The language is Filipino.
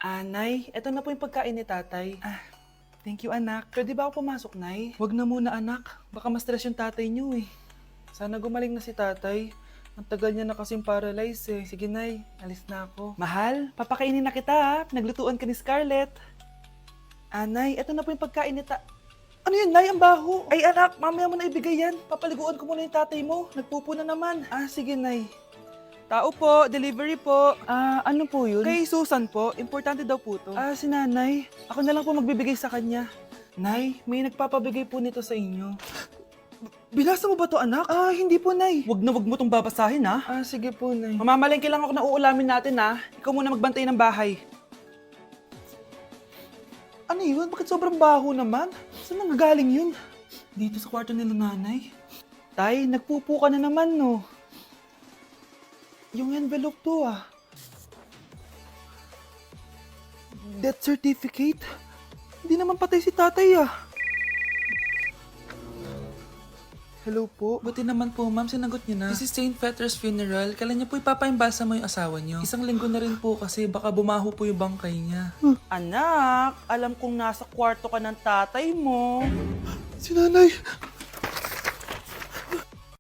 Nay, eto na po yung pagkain ni tatay. Thank you, anak. Pwede ba ako pumasok, Nay? Wag na muna, anak. Baka ma-stress yung tatay niyo eh. Sana gumaling na si tatay. Ang tagal niya na kasing paralyzed eh. Sige, Nay. Alis na ako. Mahal, papakainin na kita ha. Naglutuan ka ni Scarlett. Nay, eto na po yung pagkain ni Ano yun, Nay? Ang baho. Ay, anak, mamaya mo na ibigay yan. Papaliguan ko muna yung tatay mo. Nagpupo na naman. Sige, Nay. Tao po, delivery po. Ano po yun? Kay Susan po, importante daw po to. Si nanay. Ako na lang po magbibigay sa kanya. Nay, may nagpapabigay po nito sa inyo. Binasa mo ba to, anak? Hindi po, Nay. Wag na wag mo tong babasahin, ha? Sige po, Nay. Mamamalengke lang ako na uulamin natin, ha? Ikaw muna magbantay ng bahay. Ano yun? Bakit sobrang baho naman? Saan nanggagaling yun? Dito sa kwarto nila nanay. Tay, nagpupo ka na naman, no? Yung envelope to, Death certificate? Hindi naman patay si tatay, Hello po. Buti naman po, ma'am, sinagot niyo na. This is St. Peter's Funeral. Kailan niya po ipapaimbasa mo yung asawa niyo? Isang linggo na rin po kasi baka bumaho po yung bangkay niya. Anak, alam kong nasa kwarto ka ng tatay mo. Si nanay!